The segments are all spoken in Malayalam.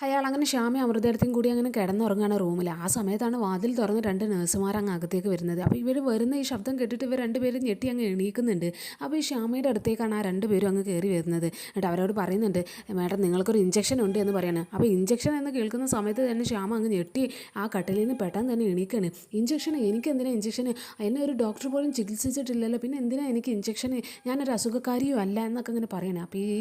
അയാൾ അങ്ങനെ ശ്യാമയും അമൃതേടത്തിയും കൂടി അങ്ങനെ കിടന്നുറങ്ങുകയാണ് റൂമിൽ. ആ സമയത്താണ് വാതിൽ തുറന്ന് രണ്ട് നഴ്സുമാർ അങ്ങ് അകത്തേക്ക് വരുന്നത്. അപ്പോൾ ഇവർ വരുന്ന ഈ ശബ്ദം കേട്ടിട്ട് ഇവർ രണ്ടുപേരും ഞെട്ടി അങ്ങ് എണീക്കുന്നുണ്ട്. അപ്പോൾ ഈ ശ്യാമയുടെ അടുത്തേക്കാണ് ആ രണ്ടുപേരും അങ്ങ് കയറി വരുന്നത്. എന്നിട്ട് അവരോട് പറയുന്നുണ്ട്, മേഡം നിങ്ങൾക്കൊരു ഇഞ്ചക്ഷൻ ഉണ്ട് എന്ന് പറയാണ്. അപ്പോൾ ഇഞ്ചക്ഷൻ എന്ന് കേൾക്കുന്ന സമയത്ത് തന്നെ ശ്യാമ അങ്ങ് ഞെട്ടി ആ കട്ടിലിൽ നിന്ന് പെട്ടെന്ന് തന്നെ എണീക്കാണ്. ഇഞ്ചക്ഷൻ? എനിക്ക് എന്തിനാ ഇഞ്ചക്ഷൻ? എന്നെ ഒരു ഡോക്ടർ പോലും ചികിത്സിച്ചിട്ടില്ലല്ലോ, പിന്നെ എന്തിനാ എനിക്ക് ഇഞ്ചക്ഷൻ? ഞാനൊരു അസുഖക്കാരിയും അല്ല എന്നൊക്കെ അങ്ങനെ പറയണേ. അപ്പോൾ ഈ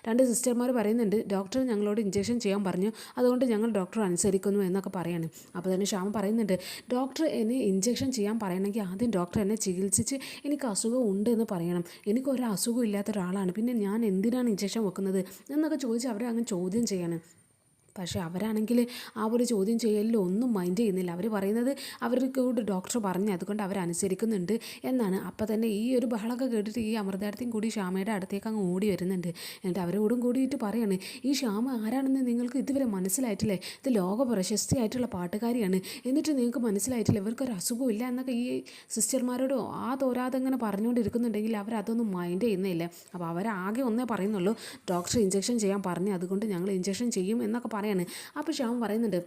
രണ്ട് സിസ്റ്റർമാർ പറയുന്നുണ്ട്, ഡോക്ടർ ഞങ്ങളോട് ഇഞ്ചക്ഷൻ ചെയ്യാൻ പറഞ്ഞു, അതുകൊണ്ട് ഞങ്ങൾ ഡോക്ടർ അനുസരിക്കുന്നു എന്നൊക്കെ പറയാണ്. അപ്പോൾ തന്നെ ശ്യാമ പറയുന്നുണ്ട്, ഡോക്ടർ എന്നെ ഇഞ്ചക്ഷൻ ചെയ്യാൻ പറയണമെങ്കിൽ ആദ്യം ഡോക്ടർ എന്നെ ചികിത്സിച്ച് എനിക്ക് അസുഖം ഉണ്ട് എന്ന് പറയണം. എനിക്കൊരു അസുഖം ഇല്ലാത്ത ഒരാളാണ്, പിന്നെ ഞാൻ എന്തിനാണ് ഇഞ്ചക്ഷൻ വെക്കുന്നത് എന്നൊക്കെ ചോദിച്ച് അവരെ അങ്ങ് ചോദ്യം ചെയ്യാണ്. പക്ഷേ അവരാണെങ്കിൽ ആ ഒരു ചോദ്യം ചെയ്യലിൽ ഒന്നും മൈൻഡ് ചെയ്യുന്നില്ല. അവർ പറയുന്നത് അവർക്കോട് ഡോക്ടർ പറഞ്ഞു, അതുകൊണ്ട് അവരനുസരിക്കുന്നുണ്ട് എന്നാണ്. അപ്പോൾ തന്നെ ഈ ഒരു ബഹളമൊക്കെ കേട്ടിട്ട് ഈ അമൃതാർത്ഥയും കൂടി ശ്യാമയുടെ അടുത്തേക്ക് അങ്ങ് ഓടി വരുന്നുണ്ട്. എന്നിട്ട് അവരോടും കൂടിയിട്ട് പറയാണ്, ഈ ശ്യാമ ആരാണെന്ന് നിങ്ങൾക്ക് ഇതുവരെ മനസ്സിലായിട്ടില്ലേ? ഇത് ലോക പ്രശസ്തിയായിട്ടുള്ള പാട്ടുകാരിയാണ്, എന്നിട്ട് നിങ്ങൾക്ക് മനസ്സിലായിട്ടില്ല ഇവർക്കൊരു അസുഖവും ഇല്ല എന്നൊക്കെ ഈ സിസ്റ്റർമാരോട് തോരാതെ ഇങ്ങനെ പറഞ്ഞുകൊണ്ടിരിക്കുന്നുണ്ടെങ്കിൽ അവരതൊന്നും മൈൻഡ് ചെയ്യുന്നില്ല. അപ്പോൾ അവരാകെ ഒന്നേ പറയുന്നുള്ളൂ, ഡോക്ടർ ഇഞ്ചക്ഷൻ ചെയ്യാൻ പറഞ്ഞു, അതുകൊണ്ട് ഞങ്ങൾ ഇഞ്ചക്ഷൻ ചെയ്യും എന്നൊക്കെ പറയാണ്. അപ്പോൾ ശ്യാം പറയുന്നുണ്ട്,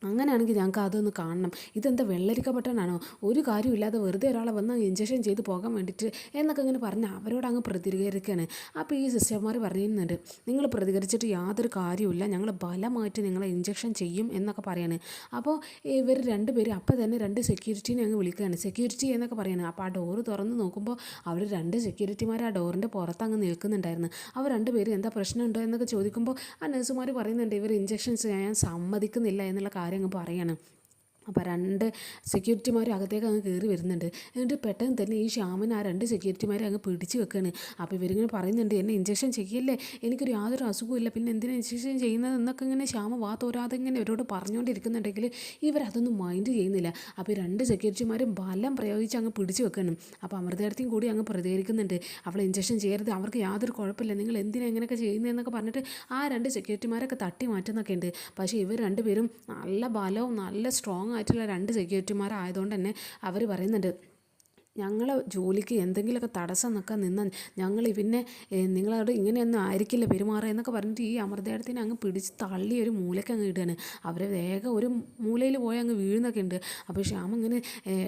അങ്ങനെയാണെങ്കിൽ ഞങ്ങൾക്ക് അതൊന്ന് കാണണം. ഇതെന്താ വെള്ളരിക്കപ്പെട്ടനാണോ? ഒരു കാര്യമില്ലാതെ വെറുതെ ഒരാളെ വന്ന് ഇഞ്ചക്ഷൻ ചെയ്ത് പോകാൻ വേണ്ടിയിട്ട് എന്നൊക്കെ ഇങ്ങനെ പറഞ്ഞ് അവരോട് അങ്ങ് പ്രതികരിക്കുകയാണ്. അപ്പോൾ ഈ സിസ്റ്റർമാർ പറയുന്നുണ്ട്, നിങ്ങൾ പ്രതികരിച്ചിട്ട് യാതൊരു കാര്യമില്ല, ഞങ്ങൾ ബലമായിട്ട് നിങ്ങളെ ഇഞ്ചക്ഷൻ ചെയ്യും എന്നൊക്കെ പറയാണ്. അപ്പോൾ ഇവർ രണ്ടുപേരും അപ്പോൾ തന്നെ രണ്ട് സെക്യൂരിറ്റീനെ അങ്ങ് വിളിക്കുകയാണ്. സെക്യൂരിറ്റി എന്നൊക്കെ പറയുന്നത്. അപ്പോൾ ആ ഡോറ് തുറന്ന് നോക്കുമ്പോൾ അവർ രണ്ട് സെക്യൂരിറ്റിമാർ ആ ഡോറിൻ്റെ പുറത്ത് അങ്ങ് നിൽക്കുന്നുണ്ടായിരുന്നു. അവർ രണ്ടുപേരും എന്താ പ്രശ്നമുണ്ടോ എന്നൊക്കെ ചോദിക്കുമ്പോൾ ആ നഴ്സുമാർ പറയുന്നുണ്ട്, ഇവർ ഇഞ്ചക്ഷൻ ചെയ്യാൻ സമ്മതിക്കുന്നില്ല എന്നുള്ള കാര്യം അങ്ങ് പറയണം. അപ്പോൾ രണ്ട് സെക്യൂരിറ്റിമാർ അകത്തേക്ക് അങ്ങ് കയറി വരുന്നുണ്ട്. എന്നിട്ട് പെട്ടെന്ന് തന്നെ ഈ ശ്യാമിന് ആ രണ്ട് സെക്യൂരിറ്റിമാരെ അങ്ങ് പിടിച്ച് വെക്കുകയാണ്. അപ്പോൾ ഇവരിങ്ങനെ പറയുന്നുണ്ട്, എന്നെ ഇഞ്ചക്ഷൻ ചെയ്യല്ലേ, എനിക്കൊരു യാതൊരു അസുഖമില്ല, പിന്നെ എന്തിനാ ഇഞ്ചക്ഷൻ ചെയ്യുന്നത് എന്നൊക്കെ ഇങ്ങനെ ശ്യാമ തോരാതെ ഇങ്ങനെ ഇവരോട് പറഞ്ഞുകൊണ്ടിരിക്കുന്നുണ്ടെങ്കിൽ ഇവരതൊന്നും മൈൻഡ് ചെയ്യുന്നില്ല. അപ്പോൾ ഈ രണ്ട് സെക്യൂരിറ്റിമാരും ബലം പ്രയോഗിച്ച് അങ്ങ് പിടിച്ച് വെക്കണം. അപ്പോൾ അമൃതേടത്തിയും കൂടി അങ്ങ് പ്രതികരിക്കുന്നുണ്ട്, അവളെ ഇഞ്ചക്ഷൻ ചെയ്യരുത്, അവർക്ക് യാതൊരു കുഴപ്പമില്ല, നിങ്ങൾ എന്തിനാ ഇങ്ങനെയൊക്കെ ചെയ്യുന്നതെന്നൊക്കെ പറഞ്ഞിട്ട് ആ രണ്ട് സെക്യൂരിറ്റിമാരൊക്കെ തട്ടി മാറ്റുന്നൊക്കെ ഉണ്ട്. പക്ഷേ ഇവർ രണ്ടുപേരും നല്ല ബലവും നല്ല സ്ട്രോങ് ആയിട്ടുള്ള രണ്ട് സെക്യൂരിറ്റിമാരായതുകൊണ്ട് തന്നെ അവർ പറയുന്നുണ്ട്, ഞങ്ങളെ ജോലിക്ക് എന്തെങ്കിലുമൊക്കെ തടസ്സം നിൽക്കാൻ നിന്നാൽ ഞങ്ങൾ പിന്നെ നിങ്ങളോട് ഇങ്ങനെയൊന്നും ആയിരിക്കില്ല പെരുമാറുക എന്നൊക്കെ പറഞ്ഞിട്ട് ഈ അമൃതേടത്തിനെ അങ്ങ് പിടിച്ച് തള്ളി ഒരു മൂലയ്ക്ക് അങ്ങ് ഇടുകയാണ്. അവരെ വേഗം ഒരു മൂലയിൽ പോയി അങ്ങ് വീഴുന്നൊക്കെ ഉണ്ട്. അപ്പോൾ ശ്യാം ഇങ്ങനെ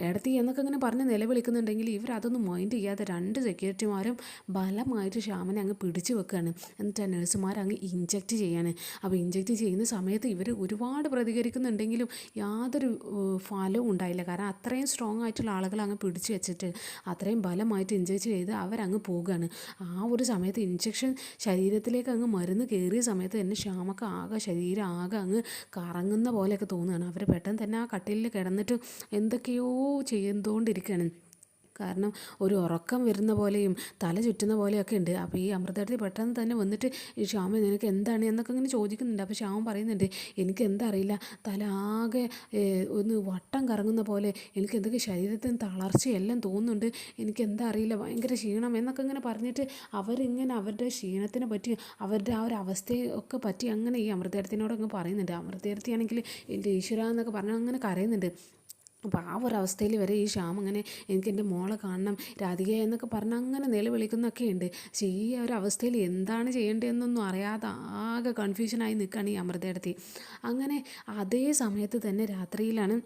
ഇടത്തി എന്നൊക്കെ ഇങ്ങനെ പറഞ്ഞ് നിലവിളിക്കുന്നുണ്ടെങ്കിൽ ഇവരതൊന്നും മൈൻഡ് ചെയ്യാതെ രണ്ട് സെക്യൂരിറ്റിമാരും ബലമായിട്ട് ശ്യാമിനെ അങ്ങ് പിടിച്ച് വെക്കുകയാണ്. എന്നിട്ട് നഴ്സുമാർ അങ്ങ് ഇഞ്ചക്റ്റ് ചെയ്യാണ്. അപ്പോൾ ഇഞ്ചക്റ്റ് ചെയ്യുന്ന സമയത്ത് ഇവർ ഒരുപാട് പ്രതികരിക്കുന്നുണ്ടെങ്കിലും യാതൊരു ഫലവും ഉണ്ടായില്ല. കാരണം അത്രയും സ്ട്രോങ് ആയിട്ടുള്ള ആളുകൾ അങ്ങ് പിടിച്ച് വെച്ചിട്ട് അത്രയും ബലമായിട്ട് ഇഞ്ചക്ഷൻ ചെയ്ത് അവരങ്ങ് പോവുകയാണ്. ആ ഒരു സമയത്ത് ഇഞ്ചക്ഷൻ ശരീരത്തിലേക്ക് അങ്ങ് മരുന്ന് കയറിയ സമയത്ത് തന്നെ ശ്യാമക്ക് ശരീരം ആകെ അങ്ങ് കറങ്ങുന്ന പോലെയൊക്കെ തോന്നുകയാണ്. അവർ പെട്ടെന്ന് തന്നെ ആ കട്ടിലിൽ കിടന്നിട്ട് എന്തൊക്കെയോ ചെയ്തുകൊണ്ടിരിക്കുകയാണ്. കാരണം ഒരു ഉറക്കം വരുന്ന പോലെയും തല ചുറ്റുന്ന പോലെയൊക്കെ ഉണ്ട്. അപ്പോൾ ഈ അമൃതേടത്തി പെട്ടെന്ന് തന്നെ വന്നിട്ട് ഈ ശ്യാമ നിനക്ക് എന്താണ് എന്നൊക്കെ ഇങ്ങനെ ചോദിക്കുന്നുണ്ട്. അപ്പോൾ ശ്യാമൻ പറയുന്നുണ്ട്, എനിക്ക് എന്താ അറിയില്ല, തല ആകെ ഒന്ന് വട്ടം കറങ്ങുന്ന പോലെ, എനിക്ക് എന്തൊക്കെ ശരീരത്തിന് തളർച്ചയെല്ലാം തോന്നുന്നുണ്ട്, എനിക്ക് എന്താ അറിയില്ല, ഭയങ്കര ക്ഷീണം എന്നൊക്കെ ഇങ്ങനെ പറഞ്ഞിട്ട് അവരിങ്ങനെ അവരുടെ ക്ഷീണത്തിനെ പറ്റി അവരുടെ ആ ഒരു അവസ്ഥയെ ഒക്കെ പറ്റി അങ്ങനെ ഈ അമൃതേടത്തിനോടൊക്കെ പറയുന്നുണ്ട്. അമൃതേടത്തിയാണെങ്കിൽ എൻ്റെ ഈശ്വര എന്നൊക്കെ പറഞ്ഞാൽ അങ്ങനെ കരയുന്നുണ്ട്. അപ്പോൾ ആ ഒരു അവസ്ഥയിൽ വരെ ഈ ശ്യാം അങ്ങനെ എനിക്ക് എൻ്റെ മോളെ കാണണം രാധിക എന്നൊക്കെ പറഞ്ഞ് അങ്ങനെ നിലവിളിക്കുന്നൊക്കെ ഉണ്ട്. പക്ഷേ ഈ ഒരു അവസ്ഥയിൽ എന്താണ് ചെയ്യേണ്ടതെന്നൊന്നും അറിയാതെ ആകെ കൺഫ്യൂഷനായി നിൽക്കുകയാണ് ഈ അമൃതേടത്തി. അങ്ങനെ അതേ സമയത്ത് തന്നെ രാത്രിയിലാണ്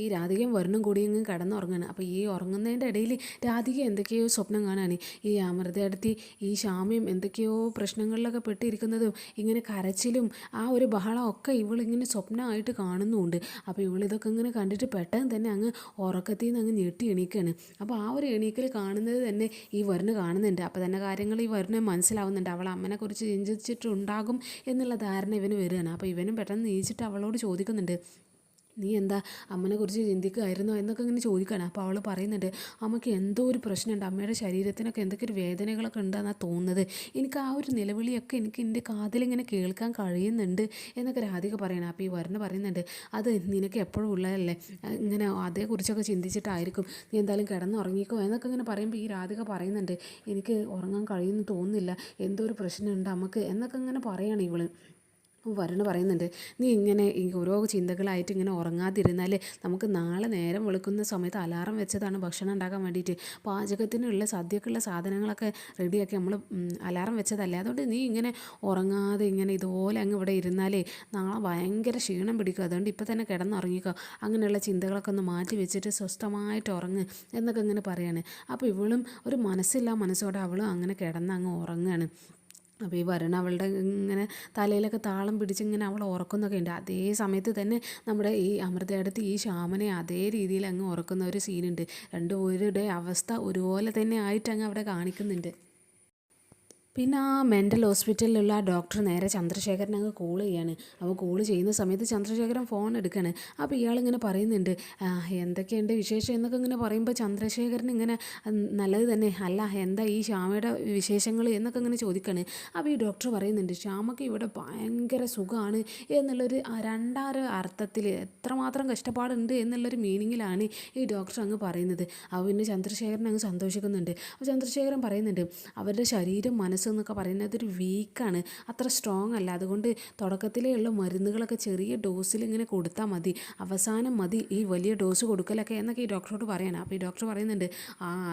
ഈ രാധികയും വരുണും കൂടി ഇങ്ങ് കിടന്നുറങ്ങുകയാണ്. അപ്പോൾ ഈ ഉറങ്ങുന്നതിൻ്റെ ഇടയിൽ രാധിക എന്തൊക്കെയോ സ്വപ്നം കാണാണ്. ഈ അമൃതേടത്തി ഈ ശ്യാമയും എന്തൊക്കെയോ പ്രശ്നങ്ങളിലൊക്കെ പെട്ടിരിക്കുന്നതും ഇങ്ങനെ കരച്ചിലും ആ ഒരു ബഹളം ഒക്കെ ഇവളിങ്ങനെ സ്വപ്നമായിട്ട് കാണുന്നുമുണ്ട്. അപ്പോൾ ഇവളിതൊക്കെ ഇങ്ങനെ കണ്ടിട്ട് പെട്ടെന്ന് തന്നെ അങ്ങ് ഉറക്കത്തിൽ നിന്ന് അങ്ങ് ഞെട്ടി എണീക്കുകയാണ്. അപ്പോൾ ആ ഒരു എണീക്കൽ കാണുന്നത് തന്നെ ഈ വരുണ് കാണുന്നുണ്ട്. അപ്പോൾ തന്നെ കാര്യങ്ങൾ ഈ വരുണ് മനസ്സിലാവുന്നുണ്ട്, അവൾ അമ്മനെക്കുറിച്ച് ചിന്തിച്ചിട്ടുണ്ടാകും എന്നുള്ള ധാരണ ഇവന് വരികയാണ്. അപ്പോൾ ഇവനും പെട്ടെന്ന് നീച്ചിട്ട് അവളോട് ചോദിക്കുന്നുണ്ട്, നീ എന്താ അമ്മനെ കുറിച്ച് ചിന്തിക്കുമായിരുന്നോ എന്നൊക്കെ ഇങ്ങനെ ചോദിക്കുകയാണ്. അപ്പോൾ അവൾ പറയുന്നുണ്ട്, അമ്മയ്ക്ക് എന്തോ ഒരു പ്രശ്നമുണ്ട്, അമ്മയുടെ ശരീരത്തിനൊക്കെ എന്തൊക്കെ ഒരു വേദനകളൊക്കെ ഉണ്ടെന്നാണ് തോന്നുന്നത്, എനിക്ക് ആ ഒരു നിലവിളിയൊക്കെ എനിക്ക് എൻ്റെ കാതിലിങ്ങനെ കേൾക്കാൻ കഴിയുന്നുണ്ട് എന്നൊക്കെ രാധിക പറയണം. അപ്പോൾ ഈ വരുണ് പറയുന്നുണ്ട്, അത് നിനക്ക് എപ്പോഴും ഉള്ളതല്ലേ, ഇങ്ങനെ അതേക്കുറിച്ചൊക്കെ ചിന്തിച്ചിട്ടായിരിക്കും, നീ എന്തായാലും കിടന്നുറങ്ങിക്കോ എന്നൊക്കെ ഇങ്ങനെ പറയുമ്പോൾ ഈ രാധിക പറയുന്നുണ്ട്, എനിക്ക് ഉറങ്ങാൻ കഴിയുമെന്ന് തോന്നുന്നില്ല, എന്തോ ഒരു പ്രശ്നമുണ്ട് അമ്മക്ക് എന്നൊക്കെ ഇങ്ങനെ പറയാണ് ഇവള്. വരുണ് പറയുന്നുണ്ട്, നീ ഇങ്ങനെ ഈ ഓരോ ചിന്തകളായിട്ട് ഇങ്ങനെ ഉറങ്ങാതിരുന്നാൽ നമുക്ക് നാളെ നേരം വെളുക്കുന്ന സമയത്ത് അലാറം വെച്ചതാണ് ഭക്ഷണം ഉണ്ടാക്കാൻ വേണ്ടിയിട്ട്. പാചകത്തിനുള്ള സദ്യക്കുള്ള സാധനങ്ങളൊക്കെ റെഡിയാക്കി നമ്മൾ അലാറം വെച്ചതല്ലേ. അതുകൊണ്ട് നീ ഇങ്ങനെ ഉറങ്ങാതെ ഇങ്ങനെ ഇതുപോലെ അങ്ങ് ഇവിടെ ഇരുന്നാലേ നാളെ ഭയങ്കര ക്ഷീണം പിടിക്കും. അതുകൊണ്ട് ഇപ്പം തന്നെ കിടന്നുറങ്ങിക്കോ, അങ്ങനെയുള്ള ചിന്തകളൊക്കെ ഒന്ന് മാറ്റി വെച്ചിട്ട് സ്വസ്ഥമായിട്ട് ഉറങ്ങ് എന്നൊക്കെ ഇങ്ങനെ പറയാണ്. അപ്പോൾ ഇവളും ഒരു മനസ്സില്ലാ മനസ്സോടെ അവളും അങ്ങനെ കിടന്ന് അങ്ങ് ഉറങ്ങുകയാണ്. അപ്പോൾ ഈ വരുൺ അവളുടെ ഇങ്ങനെ തലയിലൊക്കെ താളം പിടിച്ചിങ്ങനെ അവൾ ഉറക്കുന്നൊക്കെ ഉണ്ട്. അതേ സമയത്ത് തന്നെ നമ്മുടെ ഈ അമൃതയെടുത്ത് ഈ ശ്യാമനെ അതേ രീതിയിൽ അങ്ങ് ഉറക്കുന്ന ഒരു സീനുണ്ട്. രണ്ടുപേരുടെ അവസ്ഥ ഒരുപോലെ തന്നെ ആയിട്ട് അങ്ങ് അവിടെ കാണിക്കുന്നുണ്ട്. പിന്നെ ആ മെൻ്റൽ ഹോസ്പിറ്റലിലുള്ള ആ ഡോക്ടർ നേരെ ചന്ദ്രശേഖരൻ അങ്ങ് കോൾ ചെയ്യാണ്. അപ്പോൾ കോൾ ചെയ്യുന്ന സമയത്ത് ചന്ദ്രശേഖരൻ ഫോൺ എടുക്കുകയാണ്. അപ്പോൾ ഇയാളിങ്ങനെ പറയുന്നുണ്ട്, എന്തൊക്കെയുണ്ട് വിശേഷം എന്നൊക്കെ ഇങ്ങനെ പറയുമ്പോൾ ചന്ദ്രശേഖരൻ ഇങ്ങനെ നല്ലത് തന്നെ, അല്ല എന്താ ഈ ശ്യാമയുടെ വിശേഷങ്ങൾ എന്നൊക്കെ ഇങ്ങനെ ചോദിക്കുകയാണ്. അപ്പോൾ ഈ ഡോക്ടർ പറയുന്നുണ്ട്, ശ്യാമയ്ക്ക് ഇവിടെ ഭയങ്കര സുഖമാണ് എന്നുള്ളൊരു രണ്ടാറ് അർത്ഥത്തിൽ എത്രമാത്രം കഷ്ടപ്പാടുണ്ട് എന്നുള്ളൊരു മീനിങ്ങിലാണ് ഈ ഡോക്ടർ അങ്ങ് പറയുന്നത്. അപ്പോൾ പിന്നെ ചന്ദ്രശേഖരൻ അങ്ങ് സന്തോഷിക്കുന്നുണ്ട്. അപ്പോൾ ചന്ദ്രശേഖരൻ പറയുന്നുണ്ട്, അവരുടെ ശരീരം എന്നൊക്കെ പറയുന്നത് ഒരു വീക്കാണ്, അത്ര സ്ട്രോങ് അല്ല. അതുകൊണ്ട് തുടക്കത്തിലേ ഉള്ള മരുന്നുകളൊക്കെ ചെറിയ ഡോസിൽ ഇങ്ങനെ കൊടുത്താൽ മതി, അവസാനം മതി ഈ വലിയ ഡോസ് കൊടുക്കലൊക്കെ എന്നൊക്കെ ഈ ഡോക്ടറോട് പറയണം. അപ്പോൾ ഈ ഡോക്ടർ പറയുന്നുണ്ട്,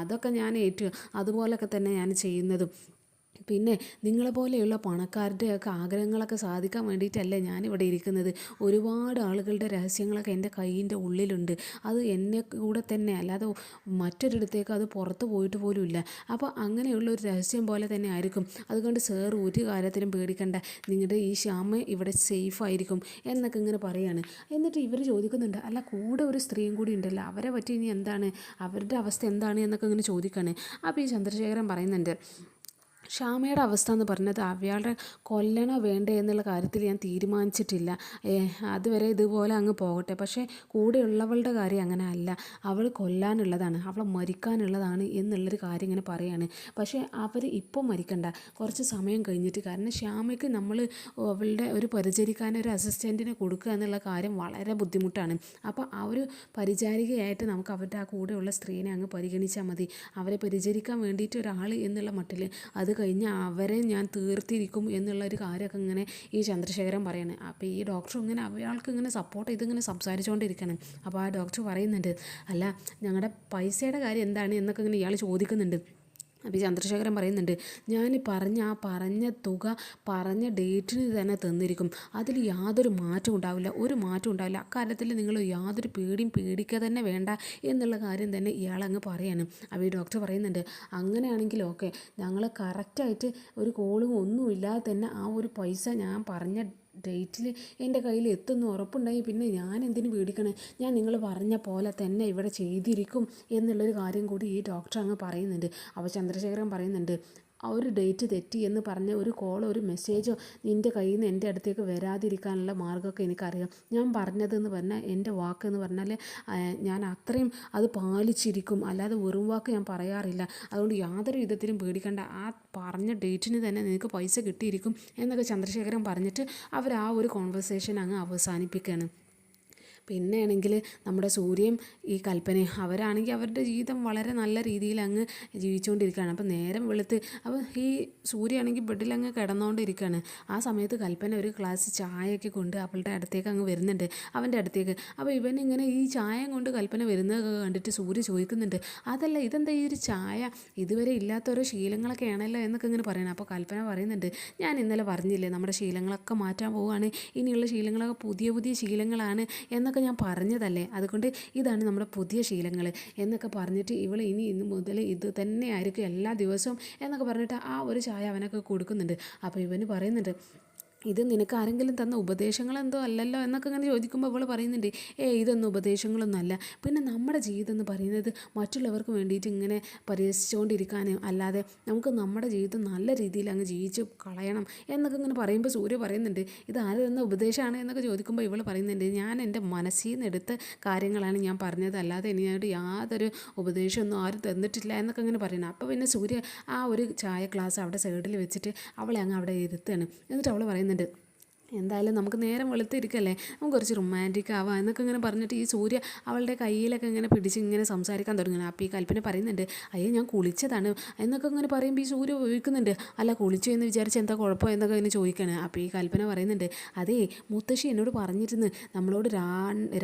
അതൊക്കെ ഞാൻ ഏറ്റു, അതുപോലൊക്കെ തന്നെ ഞാൻ ചെയ്യുന്നതും. പിന്നെ നിങ്ങളെപ്പോലെയുള്ള പണക്കാരുടെയൊക്കെ ആഗ്രഹങ്ങളൊക്കെ സാധിക്കാൻ വേണ്ടിയിട്ടല്ലേ ഞാനിവിടെ ഇരിക്കുന്നത്. ഒരുപാട് ആളുകളുടെ രഹസ്യങ്ങളൊക്കെ എൻ്റെ കയ്യിൻ്റെ ഉള്ളിലുണ്ട്. അത് എന്നെ കൂടെ തന്നെ, അല്ലാതെ മറ്റൊരിടത്തേക്ക് അത് പുറത്ത് പോയിട്ട് പോലും ഇല്ല. അപ്പോൾ അങ്ങനെയുള്ള ഒരു രഹസ്യം പോലെ തന്നെ ആയിരിക്കും. അതുകൊണ്ട് സാർ ഒരു കാര്യത്തിനും പേടിക്കണ്ട, നിങ്ങളുടെ ഈ ശ്യാമ ഇവിടെ സേഫ് ആയിരിക്കും എന്നൊക്കെ ഇങ്ങനെ പറയുകയാണ്. എന്നിട്ട് ഇവർ ചോദിക്കുന്നുണ്ട്, അല്ല കൂടെ ഒരു സ്ത്രീയും കൂടി ഉണ്ടല്ലോ, അവരെ പറ്റി ഇനി എന്താണ്, അവരുടെ അവസ്ഥ എന്താണ് എന്നൊക്കെ ഇങ്ങനെ ചോദിക്കുകയാണ്. അപ്പോൾ ഈ ചന്ദ്രശേഖരൻ പറയുന്നുണ്ട്, ശ്യാമയുടെ അവസ്ഥ എന്ന് പറഞ്ഞത് അവളുടെ കൊല്ലണോ വേണ്ടേ എന്നുള്ള കാര്യത്തിൽ ഞാൻ തീരുമാനിച്ചിട്ടില്ല. അതുവരെ ഇതുപോലെ അങ്ങ് പോകട്ടെ. പക്ഷേ കൂടെയുള്ളവളുടെ കാര്യം അങ്ങനെ അല്ല, അവൾ കൊല്ലാനുള്ളതാണ്, അവളെ മരിക്കാനുള്ളതാണ് എന്നുള്ളൊരു കാര്യം ഇങ്ങനെ പറയാണ്. പക്ഷേ അവർ ഇപ്പോൾ മരിക്കണ്ട, കുറച്ച് സമയം കഴിഞ്ഞിട്ട്. കാരണം ശ്യാമയ്ക്ക് നമ്മൾ അവളുടെ ഒരു പരിചരിക്കാൻ ഒരു അസിസ്റ്റൻറ്റിനെ കൊടുക്കുക എന്നുള്ള കാര്യം വളരെ ബുദ്ധിമുട്ടാണ്. അപ്പോൾ ആ ഒരു പരിചാരികയായിട്ട് നമുക്ക് അവരുടെ ആ കൂടെയുള്ള സ്ത്രീനെ അങ്ങ് പരിഗണിച്ചാൽ മതി. അവരെ പരിചരിക്കാൻ വേണ്ടിയിട്ട് ഒരാൾ എന്നുള്ള മട്ടിൽ അത് കഴിഞ്ഞ് അവരെ ഞാൻ തീർത്തിരിക്കും എന്നുള്ളൊരു കാര്യമൊക്കെ ഇങ്ങനെ ഈ ചന്ദ്രശേഖരൻ പറയാണ്. അപ്പോൾ ഈ ഡോക്ടർ ഇങ്ങനെ അയാൾക്ക് ഇങ്ങനെ സപ്പോർട്ട് ചെയ്തിങ്ങനെ സംസാരിച്ചുകൊണ്ടിരിക്കുകയാണ്. അപ്പോൾ ആ ഡോക്ടർ പറയുന്നുണ്ട്, അല്ല ഞങ്ങളുടെ പൈസയുടെ കാര്യം എന്താണ് എന്നൊക്കെ ഇങ്ങനെ ഇയാൾ ചോദിക്കുന്നുണ്ട്. അപ്പോൾ ചന്ദ്രശേഖരൻ പറയുന്നുണ്ട്, ഞാൻ പറഞ്ഞ തുക പറഞ്ഞ ഡേറ്റിന് തന്നെ തന്നിരിക്കും, അതിൽ യാതൊരു മാറ്റവും ഉണ്ടാവില്ല, ഒരു മാറ്റവും ഉണ്ടാവില്ല. അക്കാര്യത്തിൽ നിങ്ങൾ യാതൊരു പേടിക്കുക തന്നെ വേണ്ട എന്നുള്ള കാര്യം തന്നെ ഇയാളങ്ങ് പറയാണ്. അപ്പോൾ ഈ ഡോക്ടർ പറയുന്നുണ്ട്, അങ്ങനെയാണെങ്കിൽ ഓക്കെ, ഞങ്ങൾ കറക്റ്റായിട്ട് ഒരു കോളും ഒന്നുമില്ലാതെ തന്നെ ആ ഒരു പൈസ ഞാൻ പറഞ്ഞ ഡേറ്റിൽ എൻ്റെ കയ്യിൽ എത്തുന്നു ഉറപ്പുണ്ടായി, പിന്നെ ഞാൻ എന്തിനു പേടിക്കണേ, ഞാൻ നിങ്ങൾ പറഞ്ഞ പോലെ തന്നെ ഇവിടെ ചെയ്തിരിക്കും എന്നുള്ളൊരു കാര്യം കൂടി ഈ ഡോക്ടർ അങ്ങ് പറയുന്നുണ്ട്. അപ്പോൾ ചന്ദ്രശേഖരൻ പറയുന്നുണ്ട്, ആ ഒരു ഡേറ്റ് തെറ്റി എന്ന് പറഞ്ഞ് ഒരു കോളോ ഒരു മെസ്സേജോ നിൻ്റെ കയ്യിൽ നിന്ന് എൻ്റെ അടുത്തേക്ക് വരാതിരിക്കാനുള്ള മാർഗ്ഗമൊക്കെ എനിക്കറിയാം. ഞാൻ പറഞ്ഞതെന്ന് പറഞ്ഞാൽ, എൻ്റെ വാക്കെന്ന് പറഞ്ഞാൽ ഞാൻ അത്രയും അത് പാലിച്ചിരിക്കും, അല്ലാതെ വെറും വാക്ക് ഞാൻ പറയാറില്ല. അതുകൊണ്ട് യാതൊരു വിധത്തിലും പേടിക്കേണ്ട, ആ പറഞ്ഞ ഡേറ്റിന് തന്നെ നിനക്ക് പൈസ കിട്ടിയിരിക്കും എന്നൊക്കെ ചന്ദ്രശേഖരൻ പറഞ്ഞിട്ട് അവർ ആ ഒരു കോൺവെർസേഷൻ അങ്ങ് അവസാനിപ്പിക്കുകയാണ്. പിന്നെയാണെങ്കിൽ നമ്മുടെ സൂര്യയും ഈ കൽപ്പനയും അവരാണെങ്കിൽ അവരുടെ ജീവിതം വളരെ നല്ല രീതിയിൽ അങ്ങ് ജീവിച്ചുകൊണ്ടിരിക്കുകയാണ്. അപ്പോൾ നേരം വെളുത്ത് അപ്പോൾ ഈ സൂര്യയാണെങ്കിൽ ബെഡിലങ്ങ് കിടന്നുകൊണ്ടിരിക്കുകയാണ്. ആ സമയത്ത് കൽപ്പന ഒരു ഗ്ലാസ് ചായയൊക്കെ കൊണ്ട് അവളുടെ അടുത്തേക്ക് അങ്ങ് വരുന്നുണ്ട്, അവൻ്റെ അടുത്തേക്ക്. അപ്പോൾ ഇവനിങ്ങനെ ഈ ചായ കൊണ്ട് കൽപ്പന വരുന്നതൊക്കെ കണ്ടിട്ട് സൂര്യ ചോദിക്കുന്നുണ്ട്, അതല്ല ഇതെന്താ ഈ ഒരു ചായ, ഇതുവരെ ഇല്ലാത്ത ഓരോ ശീലങ്ങളൊക്കെ ആണല്ലോ എന്നൊക്കെ ഇങ്ങനെ പറയണം. അപ്പോൾ കൽപ്പന പറയുന്നുണ്ട്, ഞാൻ ഇന്നലെ പറഞ്ഞില്ലേ നമ്മുടെ ശീലങ്ങളൊക്കെ മാറ്റാൻ പോവുകയാണ്, ഇനിയുള്ള ശീലങ്ങളൊക്കെ പുതിയ പുതിയ ശീലങ്ങളാണ് എന്നൊക്കെ ഞാൻ പറഞ്ഞതല്ലേ, അതുകൊണ്ട് ഇതാണ് നമ്മുടെ പുതിയ ശീലങ്ങൾ എന്നൊക്കെ പറഞ്ഞിട്ട് ഇവൾ ഇന്ന് മുതൽ ഇത് തന്നെ ആയിരിക്കും എല്ലാ ദിവസവും എന്നൊക്കെ പറഞ്ഞിട്ട് ആ ഒരു ചായ അവനൊക്കെ കൊടുക്കുന്നുണ്ട്. അപ്പോൾ ഇവന് പറയുന്നുണ്ട്, ഇത് നിനക്ക് ആരെങ്കിലും തന്ന ഉപദേശങ്ങളെന്തോ അല്ലല്ലോ എന്നൊക്കെ ഇങ്ങനെ ചോദിക്കുമ്പോൾ അവൾ പറയുന്നുണ്ട്, ഇതൊന്നും ഉപദേശങ്ങളൊന്നും അല്ല, പിന്നെ നമ്മുടെ ജീവിതം എന്ന് പറയുന്നത് മറ്റുള്ളവർക്ക് വേണ്ടിയിട്ട് ഇങ്ങനെ പരിഹസിച്ചുകൊണ്ടിരിക്കാനും അല്ലാതെ നമുക്ക് നമ്മുടെ ജീവിതം നല്ല രീതിയിൽ അങ്ങ് ജീവിച്ച് കളയണം എന്നൊക്കെ ഇങ്ങനെ പറയുമ്പോൾ സൂര്യ പറയുന്നുണ്ട്, ഇത് ആര് തന്ന ഉപദേശമാണ് എന്നൊക്കെ ചോദിക്കുമ്പോൾ ഇവൾ പറയുന്നുണ്ട്, ഞാൻ എൻ്റെ മനസ്സിൽ നിന്ന് എടുത്ത കാര്യങ്ങളാണ് ഞാൻ പറഞ്ഞത്, അല്ലാതെ ഇനിയായിട്ട് യാതൊരു ഉപദേശമൊന്നും ആരും തന്നിട്ടില്ല എന്നൊക്കെ ഇങ്ങനെ പറയണം. അപ്പോൾ പിന്നെ സൂര്യ ആ ഒരു ചായ ഗ്ലാസ് അവിടെ സൈഡിൽ വെച്ചിട്ട് അവളെ അങ്ങ് അവിടെ ഇരുത്തുകയാണ്. എന്നിട്ട് അവൾ പറയുന്നുണ്ട്, എന്തായാലും നമുക്ക് നേരം വെളുത്തിരിക്കല്ലേ, നമുക്ക് കുറച്ച് റൊമാൻറ്റിക് ആവാം എന്നൊക്കെ ഇങ്ങനെ പറഞ്ഞിട്ട് ഈ സൂര്യ അവളുടെ കയ്യിലൊക്കെ ഇങ്ങനെ പിടിച്ച് ഇങ്ങനെ സംസാരിക്കാൻ തുടങ്ങുന്നു. അപ്പോൾ ഈ കൽപ്പന പറയുന്നുണ്ട്, അയ്യോ ഞാൻ കുളിച്ചതാണ് എന്നൊക്കെ ഇങ്ങനെ പറയുമ്പോൾ ഈ സൂര്യ ചോദിക്കുന്നുണ്ട്, അല്ല കുളിച്ചു എന്ന് വിചാരിച്ച് എന്താ കുഴപ്പം എന്നൊക്കെ ഇങ്ങനെ ചോദിക്കുകയാണ്. അപ്പോൾ ഈ കൽപ്പന പറയുന്നുണ്ട്, അതേ മുത്തശ്ശി എന്നോട് പറഞ്ഞിരുന്നു നമ്മളോട്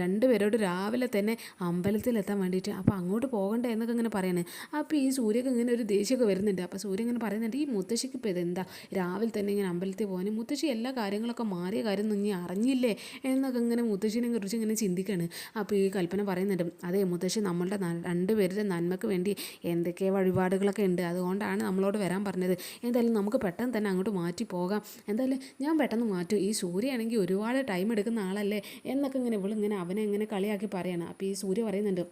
രണ്ടുപേരോട് രാവിലെ തന്നെ അമ്പലത്തിലെത്താൻ വേണ്ടിയിട്ട്, അപ്പോൾ അങ്ങോട്ട് പോകണ്ടേ എന്നൊക്കെ ഇങ്ങനെ പറയാണ്. അപ്പോൾ ഈ സൂര്യക്ക് ഇങ്ങനെ ഒരു ദേഷ്യമൊക്കെ വരുന്നുണ്ട്. അപ്പോൾ സൂര്യ ഇങ്ങനെ പറയുന്നുണ്ട്, ഈ മുത്തശ്ശിക്ക് ഇപ്പോൾ ഇതെന്താ രാവിലെ തന്നെ ഇങ്ങനെ അമ്പലത്തിൽ പോകാൻ, മുത്തശ്ശി എല്ലാ കാര്യങ്ങളൊക്കെ മാറിയ കാര്യം നീ അറിഞ്ഞില്ലേ എന്നൊക്കെ ഇങ്ങനെ മുത്തശ്ശിനെ കുറിച്ച് ഇങ്ങനെ ചിന്തിക്കുകയാണ്. അപ്പോൾ ഈ കൽപ്പന പറയുന്നുണ്ട്, അതേ മുത്തശ്ശി നമ്മളുടെ രണ്ടുപേരുടെ നന്മയ്ക്ക് വേണ്ടി എന്തൊക്കെ വഴിപാടുകളൊക്കെ ഉണ്ട്, അതുകൊണ്ടാണ് നമ്മളോട് വരാൻ പറഞ്ഞത്. എന്തായാലും നമുക്ക് പെട്ടെന്ന് തന്നെ അങ്ങോട്ട് മാറ്റി പോകാം. എന്തായാലും ഞാൻ പെട്ടെന്ന് മാറ്റും, ഈ സൂര്യയാണെങ്കിൽ ഒരുപാട് ടൈം എടുക്കുന്ന ആളല്ലേ എന്നൊക്കെ ഇങ്ങനെ ഇവളിങ്ങനെ അവനെ ഇങ്ങനെ കളിയാക്കി പറയാണ്. അപ്പോൾ ഈ സൂര്യ പറയുന്നുണ്ട്,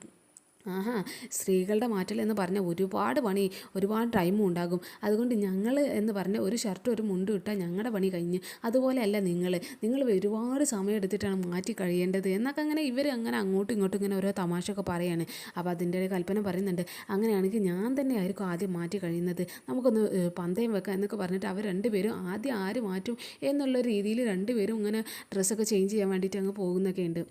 ആഹാ സ്ത്രീകളുടെ മാറ്റൽ എന്ന് പറഞ്ഞാൽ ഒരുപാട് പണി ഒരുപാട് ടൈമും ഉണ്ടാകും, അതുകൊണ്ട് ഞങ്ങൾ എന്ന് പറഞ്ഞ ഒരു ഷർട്ട് ഒരു മുണ്ട് ഇട്ടാൽ ഞങ്ങളുടെ പണി കഴിഞ്ഞ്, അതുപോലെയല്ല നിങ്ങൾ ഒരുപാട് സമയം എടുത്തിട്ടാണ് മാറ്റി കഴിയേണ്ടത് എന്നൊക്കെ അങ്ങനെ ഇവർ അങ്ങനെ അങ്ങോട്ടും ഇങ്ങോട്ടും ഇങ്ങനെ ഓരോ തമാശയൊക്കെ പറയാണ്. അപ്പോൾ അതിൻ്റെ ഒരു കൽപ്പന പറയുന്നുണ്ട്, അങ്ങനെയാണെങ്കിൽ ഞാൻ തന്നെ ആയിരിക്കും ആദ്യം മാറ്റി കഴിയുന്നത്, നമുക്കൊന്ന് പന്തയം വെക്കാം എന്നൊക്കെ പറഞ്ഞിട്ട് അവർ രണ്ടുപേരും ആദ്യം ആര് മാറ്റും എന്നുള്ള രീതിയിൽ രണ്ടുപേരും ഇങ്ങനെ ഡ്രസ്സൊക്കെ ചേഞ്ച് ചെയ്യാൻ വേണ്ടിയിട്ട് അങ്ങ് പോകുന്നൊക്കെ ഉണ്ട്.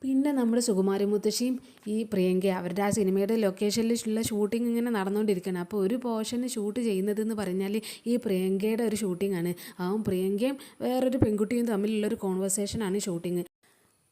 പിന്നെ നമ്മുടെ സുകുമാരി മുത്തശ്ശിയും ഈ പ്രിയങ്ക അവരുടെ ആ സിനിമയുടെ ലൊക്കേഷനിലുള്ള ഷൂട്ടിംഗ് ഇങ്ങനെ നടന്നുകൊണ്ടിരിക്കുകയാണ്. അപ്പോൾ ഒരു പോർഷന് ഷൂട്ട് ചെയ്യുന്നതെന്ന് പറഞ്ഞാൽ ഈ പ്രിയങ്കയുടെ ഒരു ഷൂട്ടിംഗ് ആണ്. പ്രിയങ്കയും വേറൊരു പെൺകുട്ടിയും തമ്മിലുള്ളൊരു കോൺവെർസേഷനാണ് ഷൂട്ടിങ്.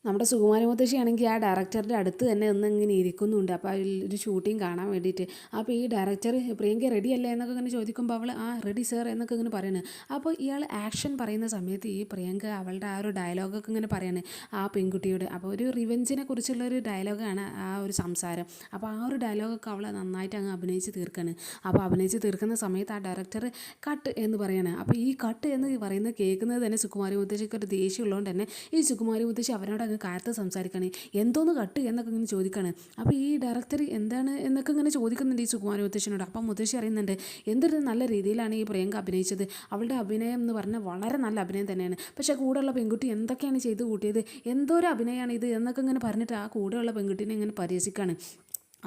നമ്മുടെ സുകുമാരി മുത്തശ്ശിയാണെങ്കിൽ ആ ഡയറക്ടറുടെ അടുത്ത് തന്നെ ഇങ്ങനെ ഇരിക്കുന്നുണ്ട്. അപ്പോൾ ഒരു ഷൂട്ടിങ് കാണാൻ വേണ്ടിയിട്ട്. അപ്പോൾ ഈ ഡയറക്ടർ പ്രിയങ്ക റെഡി അല്ലേ എന്നൊക്കെ ഇങ്ങനെ ചോദിക്കുമ്പോൾ അവൾ റെഡി സർ എന്നൊക്കെ ഇങ്ങനെ പറയുന്നത്. അപ്പോൾ ഇയാൾ ആക്ഷൻ പറയുന്ന സമയത്ത് ഈ പ്രിയങ്ക അവളുടെ ആ ഒരു ഡയലോഗൊക്കെ ഇങ്ങനെ പറയാണ് ആ പെൺകുട്ടിയോട്. അപ്പോൾ ഒരു റിവെഞ്ചിനെ കുറിച്ചുള്ളൊരു ഡയലോഗാണ് ആ ഒരു സംസാരം. അപ്പോൾ ആ ഒരു ഡയലോഗൊക്കെ അവൾ നന്നായിട്ട് അങ്ങ് അഭിനയിച്ച് തീർക്കുകയാണ്. അപ്പോൾ അഭിനയിച്ച് തീർക്കുന്ന സമയത്ത് ആ ഡയറക്ടർ കട്ട് എന്ന് പറയാണ്. അപ്പോൾ ഈ കട്ട് എന്ന് പറയുന്നത് കേൾക്കുന്നത് തന്നെ സുകുമാരി മുത്തശ്ശിക്ക് ഒരു ദേഷ്യം ഉള്ളതുകൊണ്ട് തന്നെ ഈ സുകുമാരി മുത്തശ്ശി അവരോട് അങ്ങ് കാര്യത്തെ സംസാരിക്കുകയാണ്, എന്തോന്ന് കട്ട് എന്നൊക്കെ ഇങ്ങനെ ചോദിക്കുകയാണ്. അപ്പോൾ ഈ ഡയറക്ടർ എന്താണ് എന്നൊക്കെ ഇങ്ങനെ ചോദിക്കുന്നുണ്ട് ഈ സുകുമാരി മുത്തശ്ശിനോട്. അപ്പം മുത്തശ്ശി അറിയുന്നുണ്ട് എന്തൊരു നല്ല രീതിയിലാണ് ഈ പ്രിയങ്ക അഭിനയിച്ചത്, അവളുടെ അഭിനയം എന്ന് പറഞ്ഞാൽ വളരെ നല്ല അഭിനയം തന്നെയാണ്, പക്ഷേ കൂടെയുള്ള പെൺകുട്ടി എന്തൊക്കെയാണ് ചെയ്ത് കൂട്ടിയത്, എന്തോ ഒരു അഭിനയമാണ് ഇത് എന്നൊക്കെ ഇങ്ങനെ പറഞ്ഞിട്ട് ആ കൂടെയുള്ള പെൺകുട്ടീനെ ഇങ്ങനെ പരിഹസിക്കുകയാണ്.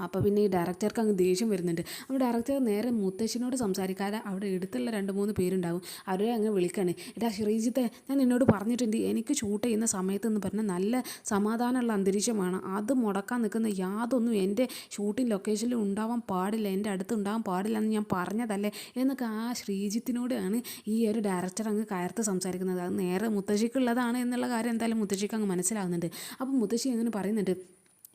അപ്പോൾ പിന്നെ ഈ ഡയറക്ടർക്ക് അങ്ങ് ദേഷ്യം വരുന്നുണ്ട്. അപ്പോൾ ഡയറക്ടർ നേരെ മുത്തശ്ശിനോട് സംസാരിക്കാതെ അവിടെ എടുത്തുള്ള 2-3 പേരുണ്ടാവും, അവരെ അങ്ങ് വിളിക്കാണ്. എടാ ശ്രീജിത്തെ, ഞാൻ എന്നോട് പറഞ്ഞിട്ടുണ്ട് എനിക്ക് ഷൂട്ട് ചെയ്യുന്ന സമയത്ത് എന്ന് പറഞ്ഞാൽ നല്ല സമാധാനമുള്ള അന്തരീക്ഷമാണ്, അത് മുടക്കാൻ നിൽക്കുന്ന യാതൊന്നും എൻ്റെ ഷൂട്ടിംഗ് ലൊക്കേഷനിൽ ഉണ്ടാവാൻ പാടില്ല, എൻ്റെ അടുത്ത് ഉണ്ടാവാൻ പാടില്ല എന്ന് ഞാൻ പറഞ്ഞതല്ലേ എന്നൊക്കെ ആ ശ്രീജിത്തിനോടാണ് ഈ ഒരു ഡയറക്ടർ അങ്ങ് കയർത്ത് സംസാരിക്കുന്നത്. അത് നേരെ മുത്തശ്ശിക്കുള്ളതാണ് എന്നുള്ള കാര്യം എന്തായാലും മുത്തശ്ശിക്ക് അങ്ങ് മനസ്സിലാവുന്നുണ്ട്. അപ്പോൾ മുത്തശ്ശി അങ്ങനെ പറയുന്നുണ്ട്,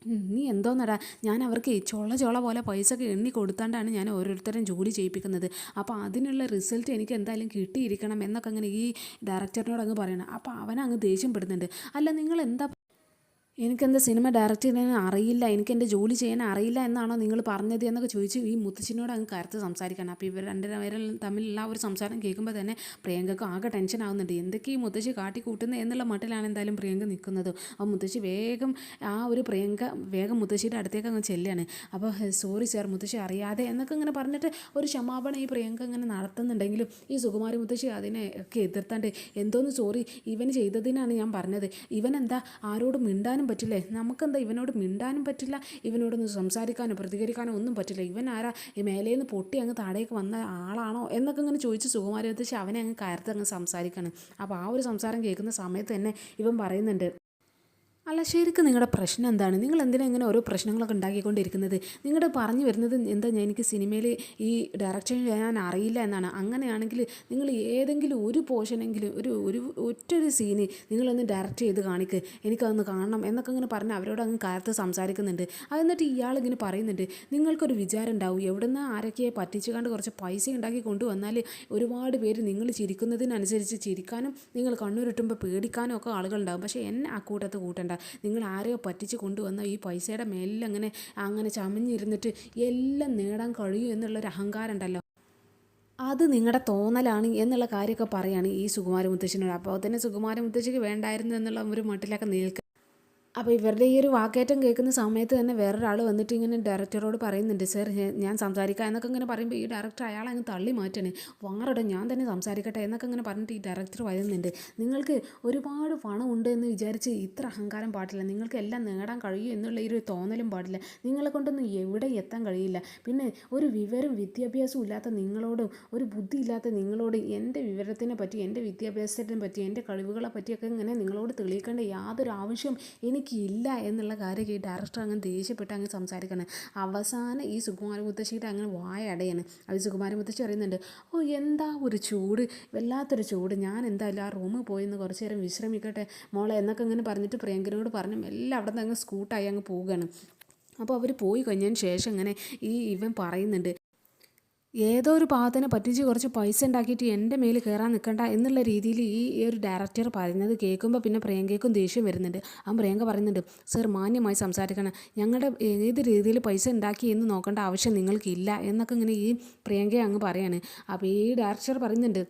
നീ എന്തോന്നടാ, ഞാൻ അവർക്ക് ചോള പോലെ പൈസ ഒക്കെ എണ്ണി കൊടുത്താണ്ടാണ് ഞാൻ ഓരോരുത്തരും ജോലി ചെയ്യിപ്പിക്കുന്നത്, അപ്പോൾ അതിനുള്ള റിസൾട്ട് എനിക്ക് എന്തായാലും കിട്ടിയിരിക്കണം എന്നൊക്കെ അങ്ങനെ ഈ ഡയറക്ടറിനോട് അങ്ങ് പറയണം. അപ്പോൾ അവനങ്ങ് ദേഷ്യപ്പെടുന്നുണ്ട്, അല്ല നിങ്ങൾ എന്താ എനിക്കെന്താ സിനിമ ഡയറക്റ്റ് ചെയ്യാൻ അറിയില്ല, എനിക്ക് എൻ്റെ ജോലി ചെയ്യാൻ അറിയില്ല എന്നാണോ നിങ്ങൾ പറഞ്ഞത് എന്നൊക്കെ ചോദിച്ച് ഈ മുത്തശ്ശിനോട് അങ്ങ് കയർത്ത് സംസാരിക്കണം. അപ്പോൾ ഇവർ രണ്ടുപേരും തമ്മിലുള്ള ഒരു സംസാരം കേൾക്കുമ്പോൾ തന്നെ പ്രിയങ്കക്ക് ആകെ ടെൻഷൻ ആവുന്നുണ്ട്, എന്തൊക്കെ ഈ മുത്തശ്ശി കാട്ടിക്കൂട്ടുന്നത് എന്നുള്ള മട്ടിലാണ് എന്തായാലും പ്രിയങ്ക നിൽക്കുന്നത്. അപ്പോൾ മുത്തശ്ശി വേഗം വേഗം മുത്തശ്ശിയുടെ അടുത്തേക്ക് അങ്ങ് ചെല്ലുകയാണ്. അപ്പോൾ സോറി സാർ മുത്തശ്ശി അറിയാതെ എന്നൊക്കെ ഇങ്ങനെ പറഞ്ഞിട്ട് ഒരു ക്ഷമാപണം ഈ പ്രിയങ്ക ഇങ്ങനെ നടത്തുന്നുണ്ടെങ്കിലും ഈ സുകുമാരി മുത്തശ്ശി അതിനെ ഒക്കെ എതിർത്താണ്ട്, എന്തോന്ന് സോറി, ഇവൻ ചെയ്തതിനാണ് ഞാൻ പറഞ്ഞത്, ഇവൻ എന്താ ആരോടും മിണ്ടാനും പറ്റില്ലേ, നമുക്കെന്താ ഇവനോട് മിണ്ടാനും പറ്റില്ല, ഇവനോടൊന്ന് സംസാരിക്കാനോ പ്രതികരിക്കാനോ ഒന്നും പറ്റില്ല, ഇവൻ ആരാ ഈ മേലേന്ന് പൊട്ടി അങ്ങ് താഴേക്ക് വന്ന ആളാണോ എന്നൊക്കെ ഇങ്ങനെ ചോദിച്ച് സുകുമാരി മുത്തശ്ശി അവനെ അങ്ങ് കയർത്ത് അങ്ങ് സംസാരിക്കണം. അപ്പോൾ ആ ഒരു സംസാരം കേൾക്കുന്ന സമയത്ത് തന്നെ ഇവൻ പറയുന്നുണ്ട്, അല്ല ശരിക്കും നിങ്ങളുടെ പ്രശ്നം എന്താണ്, നിങ്ങൾ എന്തിനാണ് ഇങ്ങനെ ഓരോ പ്രശ്നങ്ങളൊക്കെ ഉണ്ടാക്കിക്കൊണ്ടിരിക്കുന്നത്, നിങ്ങളുടെ പറഞ്ഞു വരുന്നത് എന്താ, എനിക്ക് സിനിമയിൽ ഈ ഡയറക്ഷൻ ചെയ്യാൻ അറിയില്ല എന്നാണ്, അങ്ങനെയാണെങ്കിൽ നിങ്ങൾ ഏതെങ്കിലും ഒരു പോർഷനെങ്കിലും ഒറ്റൊരു സീന് നിങ്ങളൊന്ന് ഡയറക്റ്റ് ചെയ്ത് കാണിക്ക്, എനിക്കതൊന്ന് കാണണം എന്നൊക്കെ ഇങ്ങനെ പറഞ്ഞ് അവരോട് അങ്ങ് കാലത്ത് സംസാരിക്കുന്നുണ്ട്. എന്നിട്ട് ഇയാളിങ്ങനെ പറയുന്നുണ്ട്, നിങ്ങൾക്കൊരു വിചാരം ഉണ്ടാവും എവിടുന്ന് ആരൊക്കെയെ പറ്റിച്ചു കണ്ട് കുറച്ച് പൈസ ഉണ്ടാക്കി കൊണ്ടുവന്നാൽ ഒരുപാട് പേര് നിങ്ങൾ ചിരിക്കുന്നതിനനുസരിച്ച് ചിരിക്കാനും നിങ്ങൾ കണ്ണുരുട്ടുമ്പോൾ പേടിക്കാനും ഒക്കെ ആളുകളുണ്ടാകും, പക്ഷേ എന്നെ ആ കൂട്ടത്ത് കൂട്ടണ്ട, നിങ്ങൾ ആരെയോ പറ്റിച്ച് കൊണ്ടുവന്ന ഈ പൈസയുടെ മേലിൽ അങ്ങനെ ചമഞ്ഞിരുന്നിട്ട് എല്ലാം നേടാൻ കഴിയും എന്നുള്ളൊരു അഹങ്കാരം ഉണ്ടല്ലോ, അത് നിങ്ങളുടെ തോന്നലാണ് എന്നുള്ള കാര്യമൊക്കെ പറയുകയാണ് ഈ സുകുമാരി മുത്തശ്ശിനോട്. അപ്പോൾ തന്നെ സുകുമാരി മുത്തശ്ശിക്ക് വേണ്ടായിരുന്നു എന്നുള്ള ഒരു മട്ടിലൊക്കെ നിൽക്കുക. അപ്പോൾ ഇവരുടെ ഈ ഒരു വാക്കേറ്റം കേൾക്കുന്ന സമയത്ത് തന്നെ വേറൊരാൾ വന്നിട്ട് ഇങ്ങനെ ഡയറക്ടറോട് പറയുന്നുണ്ട്, സർ ഞാൻ സംസാരിക്കാം എന്നൊക്കെ ഇങ്ങനെ പറയുമ്പോൾ ഈ ഡയറക്ടർ അയാളെ അങ്ങ് തള്ളി മാറ്റാണ്. വാറടെ ഞാൻ തന്നെ സംസാരിക്കട്ടെ എന്നൊക്കെ ഇങ്ങനെ പറഞ്ഞിട്ട് ഈ ഡയറക്ടർ വരുന്നുണ്ട്. നിങ്ങൾക്ക് ഒരുപാട് പണമുണ്ട് എന്ന് വിചാരിച്ച് ഇത്ര അഹങ്കാരം പാടില്ല, നിങ്ങൾക്ക് എല്ലാം നേടാൻ കഴിയും എന്നുള്ള ഈ ഒരു തോന്നലും പാടില്ല, നിങ്ങളെ കൊണ്ടൊന്നും എവിടെ എത്താൻ കഴിയില്ല. പിന്നെ ഒരു വിവരം വിദ്യാഭ്യാസവും ഇല്ലാത്ത നിങ്ങളോടും ഒരു ബുദ്ധി ഇല്ലാത്ത നിങ്ങളോട് എൻ്റെ വിവരത്തിനെ പറ്റി, എൻ്റെ വിദ്യാഭ്യാസത്തിനെ പറ്റി, എൻ്റെ കഴിവുകളെ പറ്റിയൊക്കെ ഇങ്ങനെ നിങ്ങളോട് തെളിയിക്കേണ്ട യാതൊരു ആവശ്യം എനിക്കില്ല എന്നുള്ള കാര്യം ഈ ഡയറക്ടർ അങ്ങ് ദേഷ്യപ്പെട്ട് അങ്ങ് സംസാരിക്കണം. അവസാനം ഈ സുകുമാര മുത്തശ്ശിയുടെ അങ്ങനെ വായ അടയാണ്. അത് സുകുമാര മുത്തശ്ശി പറയുന്നുണ്ട്, ഓ എന്താ ഒരു ചൂട്, വല്ലാത്തൊരു ചൂട്, ഞാൻ എന്തായാലും ആ റൂമിൽ പോയി ഒന്ന് കുറച്ച് നേരം വിശ്രമിക്കട്ടെ മോളെ എന്നൊക്കെ ഇങ്ങനെ പറഞ്ഞിട്ട് പ്രിയങ്കരനോട് പറഞ്ഞു എല്ലാം അവിടെ നിന്ന് അങ്ങ് സ്കൂട്ടായി അങ്ങ് പോവുകയാണ്. അപ്പോൾ അവർ പോയി കഴിഞ്ഞതിന് ശേഷം ഇങ്ങനെ ഇവൻ പറയുന്നുണ്ട്, ഏതോ ഒരു പാവത്തിനെ പറ്റിച്ച് കുറച്ച് പൈസ ഉണ്ടാക്കിയിട്ട് എൻ്റെ മേൽ കയറാൻ നിൽക്കണ്ട എന്നുള്ള രീതിയിൽ ഈ ഒരു ഡയറക്ടർ പറയുന്നത് കേൾക്കുമ്പോൾ പിന്നെ പ്രിയങ്കയ്ക്കും ദേഷ്യം വരുന്നുണ്ട്. ആ പ്രിയങ്ക പറയുന്നുണ്ട്, സർ മാന്യമായി സംസാരിക്കണം, ഞങ്ങളുടെ ഏത് രീതിയിൽ പൈസ ഉണ്ടാക്കി എന്ന് നോക്കേണ്ട ആവശ്യം നിങ്ങൾക്കില്ല എന്നൊക്കെ ഇങ്ങനെ ഈ പ്രിയങ്കയെ അങ്ങ് പറയാണ്. അപ്പോൾ ഈ ഡയറക്ടർ പറയുന്നുണ്ട്,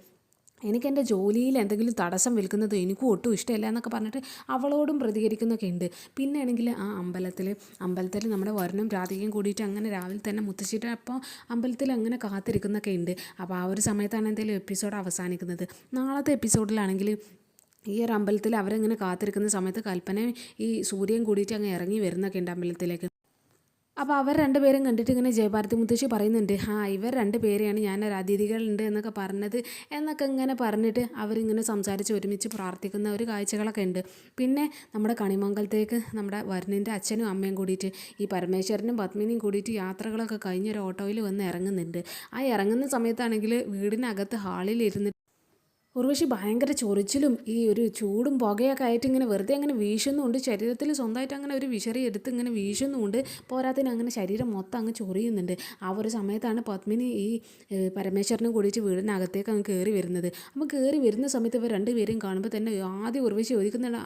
എനിക്കെൻ്റെ ജോലിയിൽ എന്തെങ്കിലും തടസ്സം വിൽക്കുന്നത് എനിക്കും ഒട്ടും ഇഷ്ടമില്ല എന്നൊക്കെ പറഞ്ഞിട്ട് അവളോടും പ്രതികരിക്കുന്നൊക്കെ ഉണ്ട്. പിന്നെ ആണെങ്കിൽ ആ അമ്പലത്തിൽ നമ്മുടെ വരുണും രാധികയും കൂടിയിട്ട് അങ്ങനെ രാവിലെ തന്നെ മുത്തശ്ശിയുടെ അപ്പോൾ അമ്പലത്തിൽ അങ്ങനെ കാത്തിരിക്കുന്നൊക്കെ ഉണ്ട്. അപ്പോൾ ആ ഒരു സമയത്താണ് എന്തെങ്കിലും എപ്പിസോഡ് അവസാനിക്കുന്നത്. നാളത്തെ എപ്പിസോഡിലാണെങ്കിൽ ഈ ഒരു അമ്പലത്തിൽ അവരങ്ങനെ കാത്തിരിക്കുന്ന സമയത്ത് കൽപ്പനയും ഈ സൂര്യയും കൂടിയിട്ട് അങ്ങ് ഇറങ്ങി വരുന്നൊക്കെ ഉണ്ട് അമ്പലത്തിലേക്ക്. അപ്പോൾ അവർ രണ്ടുപേരും കണ്ടിട്ട് ഇങ്ങനെ ജയഭാരതി മുത്തശ്ശി പറയുന്നുണ്ട്, ഇവർ രണ്ടുപേരെയാണ് ഞാൻ ഒരു അതിഥികളുണ്ട് എന്നൊക്കെ പറഞ്ഞത് എന്നൊക്കെ ഇങ്ങനെ പറഞ്ഞിട്ട് അവരിങ്ങനെ സംസാരിച്ച് ഒരുമിച്ച് പ്രാർത്ഥിക്കുന്ന ഒരു കാഴ്ചകളൊക്കെ ഉണ്ട്. പിന്നെ നമ്മുടെ കണിമംഗലത്തേക്ക് നമ്മുടെ വരുണിൻ്റെ അച്ഛനും അമ്മയും കൂടിയിട്ട് ഈ പരമേശ്വരനും പത്മിനിയും കൂടിയിട്ട് യാത്രകളൊക്കെ കഴിഞ്ഞൊരു ഓട്ടോയിൽ വന്ന് ഇറങ്ങുന്നുണ്ട്. ആ ഇറങ്ങുന്ന സമയത്താണെങ്കിൽ വീടിനകത്ത് ഹാളിൽ ഇരുന്ന് ഉർവശി ഭയങ്കര ചൊറിച്ചിലും ഈ ഒരു ചൂടും പുകയൊക്കെ ആയിട്ട് ഇങ്ങനെ വെറുതെ അങ്ങനെ വീശുന്നുമുണ്ട്, ശരീരത്തിൽ സ്വന്തമായിട്ട് അങ്ങനെ ഒരു വിശറി എടുത്ത് ഇങ്ങനെ വീശുന്നുമുണ്ട്, പോരാത്തിന് അങ്ങനെ ശരീരം മൊത്തം അങ്ങ് ചൊറിയുന്നുണ്ട്. ആ ഒരു സമയത്താണ് പത്മിനി ഈ പരമേശ്വരനും കൂടിയിട്ട് വീടിനകത്തേക്ക് അങ്ങ് കയറി വരുന്നത്. അപ്പോൾ കയറി വരുന്ന സമയത്ത് ഇവർ രണ്ടുപേരും കാണുമ്പോൾ തന്നെ ആദ്യം ഉർവശി ചോദിക്കുന്നുണ്ട്,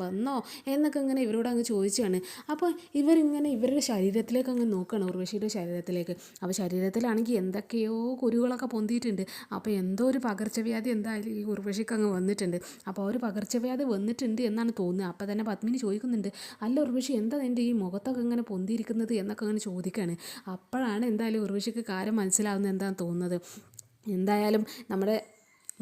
വന്നോ എന്നൊക്കെ ഇങ്ങനെ ഇവരോട് അങ്ങ് ചോദിച്ചാണ്. അപ്പോൾ ഇവരിങ്ങനെ ഇവരുടെ ശരീരത്തിലേക്ക് അങ്ങ് നോക്കുകയാണ്, ഉർവശിയുടെ ശരീരത്തിലേക്ക്. അപ്പോൾ ശരീരത്തിലാണെങ്കിൽ എന്തൊക്കെയോ കുരുകളൊക്കെ പൊന്തിയിട്ടുണ്ട്. അപ്പോൾ എന്തോ ഒരു പകർച്ചവ്യാധി എന്തായാലും ഈ ഉർവശിക്ക് അങ്ങ് വന്നിട്ടുണ്ട്. അപ്പോൾ ഒരു പകർച്ചവ്യാധി വന്നിട്ടുണ്ട് എന്നാണ് തോന്നുന്നത്. അപ്പോൾ തന്നെ പത്മിനി ചോദിക്കുന്നുണ്ട്, അല്ല ഉർവശി എന്താ എൻ്റെ ഈ മുഖത്തൊക്കെ ഇങ്ങനെ പൊന്തിയിരിക്കുന്നത് എന്നൊക്കെ അങ്ങനെ ചോദിക്കുകയാണ്. അപ്പോഴാണ് എന്തായാലും ഉർവശിക്ക് കാര്യം മനസ്സിലാവുന്നത് എന്താണെന്ന് തോന്നുന്നത്. എന്തായാലും നമ്മുടെ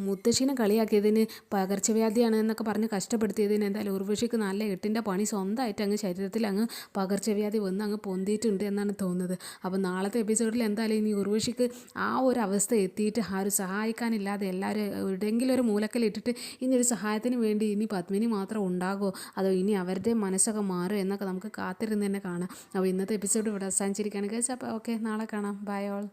മുത്തശ്ശീനെ കളിയാക്കിയതിന് പകർച്ചവ്യാധിയാണ് എന്നൊക്കെ പറഞ്ഞ് കഷ്ടപ്പെടുത്തിയതിന് എന്തായാലും ഉർവശിക്ക് നല്ല എട്ടിൻ്റെ പണി സ്വന്തമായിട്ട് അങ്ങ് ശരീരത്തിൽ അങ്ങ് പകർച്ചവ്യാധി വന്ന് അങ്ങ് പൊന്തിയിട്ടുണ്ട് എന്നാണ് തോന്നുന്നത്. അപ്പോൾ നാളത്തെ എപ്പിസോഡിൽ എന്തായാലും ഇനി ഉർവശിക്ക് ആ ഒരു അവസ്ഥ എത്തിയിട്ട് ആരും സഹായിക്കാനില്ലാതെ എല്ലാവരും എവിടെയെങ്കിലും ഒരു മൂലക്കലിട്ടിട്ട് ഇനി ഒരു സഹായത്തിന് വേണ്ടി ഇനി പത്മിനി മാത്രം ഉണ്ടാകുമോ അതോ ഇനി അവരുടെ മനസ്സൊക്കെ മാറുമോ എന്നൊക്കെ നമുക്ക് കാത്തിരുന്ന് തന്നെ കാണാം. അപ്പോൾ ഇന്നത്തെ എപ്പിസോഡ് ഇവിടെ അവസാനിച്ചിരിക്കുകയാണ് ഗൈസ്. അപ്പോൾ ഓക്കെ, നാളെ കാണാം. Bye all.